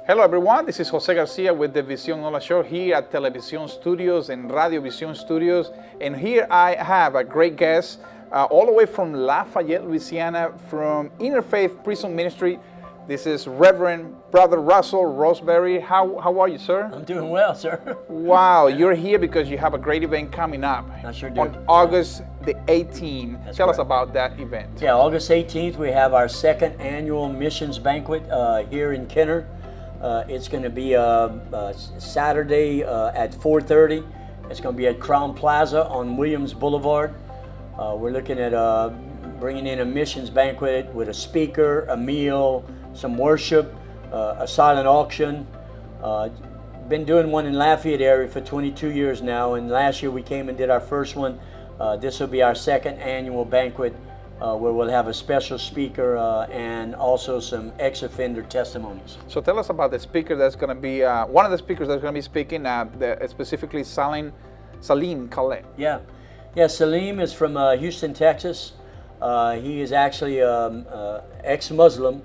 Hello everyone, this is Jose Garcia with the VIZION NOLA show here at Television Studios and Radio Vision Studios. And here I have a great guest all the way from Lafayette, Louisiana, from InnerFaith Prison Ministry. This is Reverend Brother Russell Roseberry. How are you, sir? I'm doing well, sir. Wow, you're here because you have a great event coming up. I sure do. On August the 18th. Tell us about that event. Yeah, August 18th, we have our second annual missions banquet here in Kenner. It's going to be Saturday at 4:30. It's going to be at Crowne Plaza on Williams Boulevard. We're looking at bringing in a missions banquet with a speaker, a meal, some worship, a silent auction. Been doing one in Lafayette area for 22 years now, and last year we came and did our first one. This will be our second annual banquet where we'll have a special speaker and also some ex-offender testimonies. So tell us about the speaker that's going to be, one of the speakers that's going to be speaking, specifically Saleim Kahleh. Yeah, Saleim is from Houston, Texas. He is actually ex-Muslim.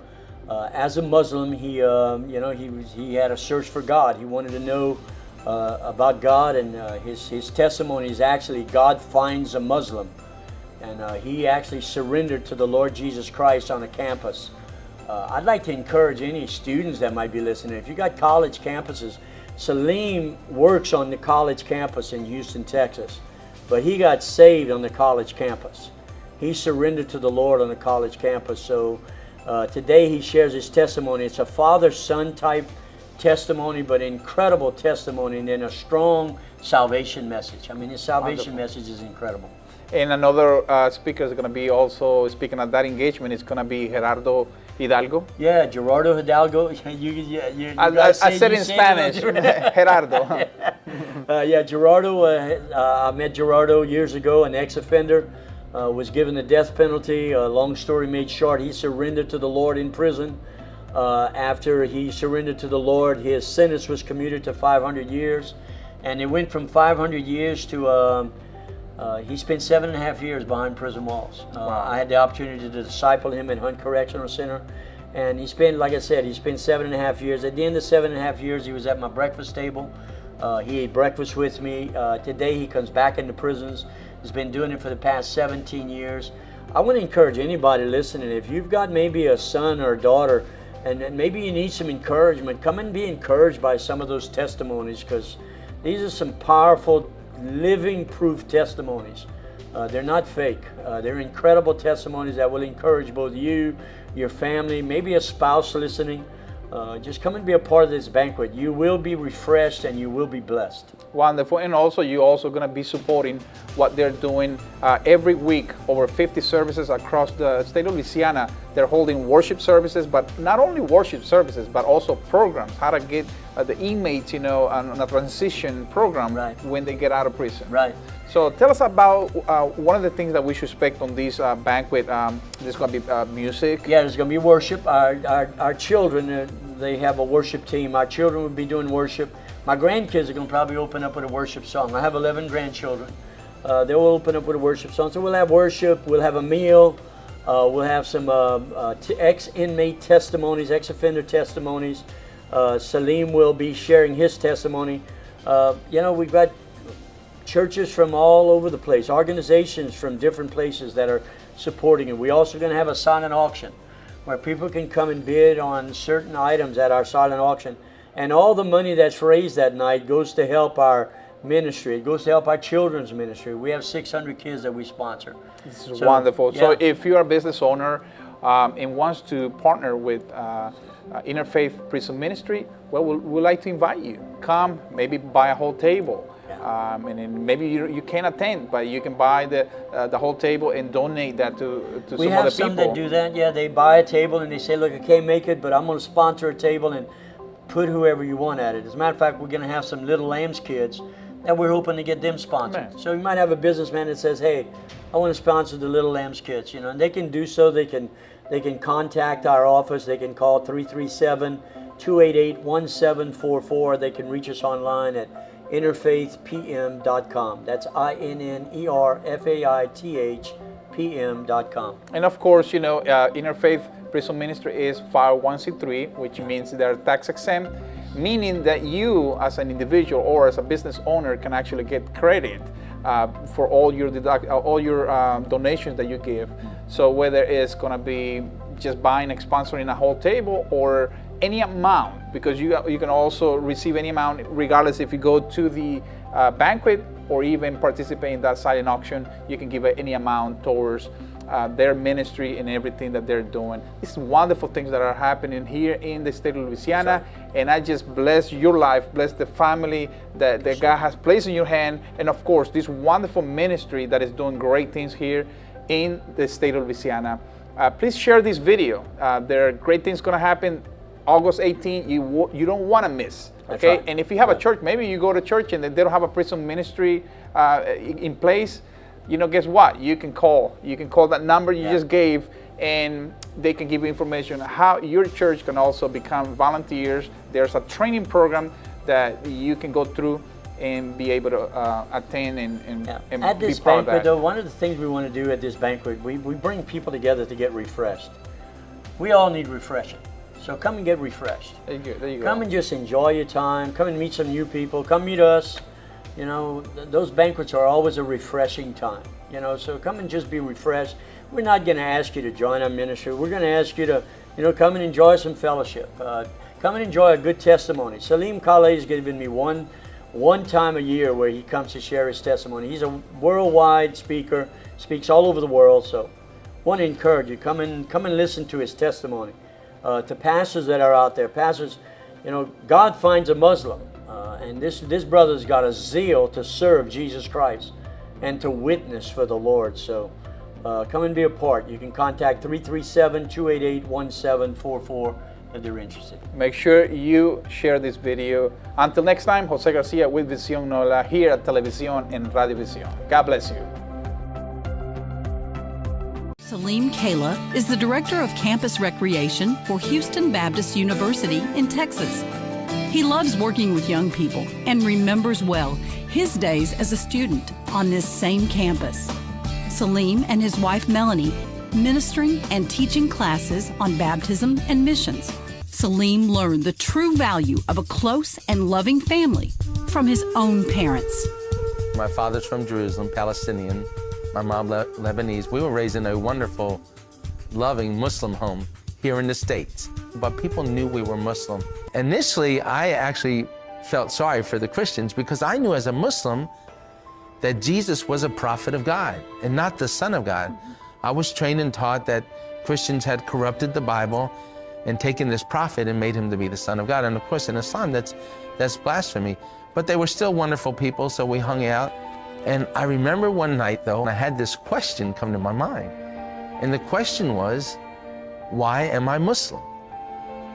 As a Muslim, he had a search for God. He wanted to know about God, and his testimony is actually God finds a Muslim. And he actually surrendered to the Lord Jesus Christ on a campus. I'd like to encourage any students that might be listening. If you got college campuses, Saleim works on the college campus in Houston, Texas, but he got saved on the college campus. He surrendered to the Lord on the college campus. So today he shares his testimony. It's a father-son type testimony, but incredible testimony, and then a strong salvation message. I mean, his salvation message is incredible. And another speaker is going to be also speaking at that engagement. It's going to be Gerardo Hidalgo. Yeah, Gerardo Hidalgo. I said in Spanish, Gerardo. Yeah, Gerardo. I met Gerardo years ago, an ex-offender. Was given the death penalty. Long story made short, he surrendered to the Lord in prison. After he surrendered to the Lord, his sentence was commuted to 500 years. And it went from 500 years to... he spent 7.5 years behind prison walls. Wow. I had the opportunity to disciple him at Hunt Correctional Center. And he spent, like I said, he spent 7.5 years. At the end of 7.5 years, he was at my breakfast table. He ate breakfast with me. Today, he comes back into prisons. He's been doing it for the past 17 years. I want to encourage anybody listening, if you've got maybe a son or a daughter, and maybe you need some encouragement, come and be encouraged by some of those testimonies, because these are some powerful, living proof testimonies. They're not fake. They're incredible testimonies that will encourage both you, your family, maybe a spouse listening. Just come and be a part of this banquet. You will be refreshed and you will be blessed. Wonderful. And also, you're also going to be supporting what they're doing every week. Over 50 services across the state of Louisiana. They're holding worship services, but not only worship services, but also programs. How to get the inmates, on a transition program when they get out of prison. Right. So tell us about one of the things that we should expect on this banquet. There's going to be music. Yeah, there's going to be worship. Our children, they have a worship team. Our children will be doing worship. My grandkids are going to probably open up with a worship song. I have 11 grandchildren. They will open up with a worship song. So we'll have worship. We'll have a meal. We'll have some ex-inmate testimonies, ex-offender testimonies. Saleim will be sharing his testimony. We've got churches from all over the place, organizations from different places that are supporting it. We're also going to have a silent auction where people can come and bid on certain items at our silent auction. And all the money that's raised that night goes to help our ministry. It goes to help our children's ministry. We have 600 kids that we sponsor. This is wonderful. Yeah. So if you're a business owner and wants to partner with InnerFaith Prison Ministry, well, we'd like to invite you. Come, maybe buy a whole table. And then maybe you can't attend, but you can buy the whole table and donate that to some other people. We have some that do that. Yeah, they buy a table and they say, look, I can't make it, but I'm going to sponsor a table and put whoever you want at it. As a matter of fact, we're going to have some Little Lambs kids that we're hoping to get them sponsored. Amen. So you might have a businessman that says, hey, I want to sponsor the Little Lambs kids, and they can do so. They can contact our office. They can call 337-288-1744. They can reach us online at InnerFaithPM.com. That's INNERFAITH PM.com. And of course, InnerFaith Prison ministry is 501c3, which means they're tax exempt, meaning that you as an individual or as a business owner can actually get credit for all your donations that you give. So whether it's going to be just buying and sponsoring a whole table or any amount, because you can also receive any amount regardless if you go to the banquet or even participate in that silent auction. You can give any amount towards their ministry and everything that they're doing. These wonderful things that are happening here in the state of Louisiana, and I just bless your life, bless the family that God has placed in your hand, and of course this wonderful ministry that is doing great things here in the state of Louisiana. Please share this video. There are great things going to happen August 18th. You don't want to miss. Okay, right. And if you have a church, maybe you go to church and they don't have a prison ministry in place. You know, guess what? You can call. You can call that number you just gave, and they can give you information how your church can also become volunteers. There's a training program that you can go through and be able to attend and at this be part of banquet, that. though, one of the things we want to do at this banquet, we bring people together to get refreshed. We all need refreshing. So come and get refreshed. There you go. Come and just enjoy your time. Come and meet some new people. Come meet us. You know, those banquets are always a refreshing time. You know, so come and just be refreshed. We're not going to ask you to join our ministry. We're going to ask you to, you know, come and enjoy some fellowship. Come and enjoy a good testimony. Saleim Kahleh has given me one time a year where he comes to share his testimony. He's a worldwide speaker, speaks all over the world. So want to encourage you, come and listen to his testimony. To pastors that are out there, pastors, you know, God finds a Muslim, and this brother's got a zeal to serve Jesus Christ and to witness for the Lord. So come and be a part. You can contact 337-288-1744 if they're interested. Make sure you share this video. Until next time, Jose Garcia with VIZION NOLA here at Televisión and Radio Vision. God bless you. Saleim Kahleh is the Director of Campus Recreation for Houston Baptist University in Texas. He loves working with young people and remembers well his days as a student on this same campus. Saleim and his wife Melanie ministering and teaching classes on baptism and missions. Saleim learned the true value of a close and loving family from his own parents. My father's from Jerusalem, Palestinian. My mom, Lebanese. We were raised in a wonderful, loving Muslim home here in the States. But people knew we were Muslim. Initially, I actually felt sorry for the Christians because I knew as a Muslim that Jesus was a prophet of God and not the Son of God. I was trained and taught that Christians had corrupted the Bible and taken this prophet and made him to be the Son of God. And of course, in Islam, that's blasphemy. But they were still wonderful people, so we hung out. And I remember one night, though, I had this question come to my mind. And the question was, why am I Muslim?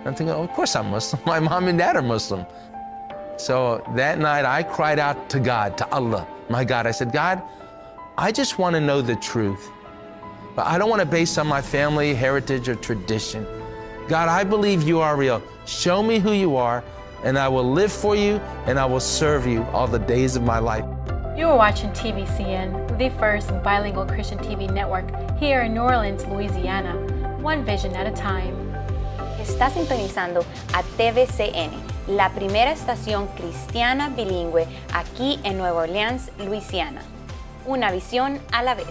I'm thinking, oh, of course I'm Muslim. My mom and dad are Muslim. So that night, I cried out to God, to Allah, my God. I said, God, I just want to know the truth. But I don't want to base on my family, heritage, or tradition. God, I believe you are real. Show me who you are, and I will live for you, and I will serve you all the days of my life. You are watching TVCN, the first bilingual Christian TV network here in New Orleans, Louisiana, one vision at a time. Está sintonizando a TVCN, la primera estación cristiana bilingüe aquí en Nueva Orleans, Luisiana. Una visión a la vez.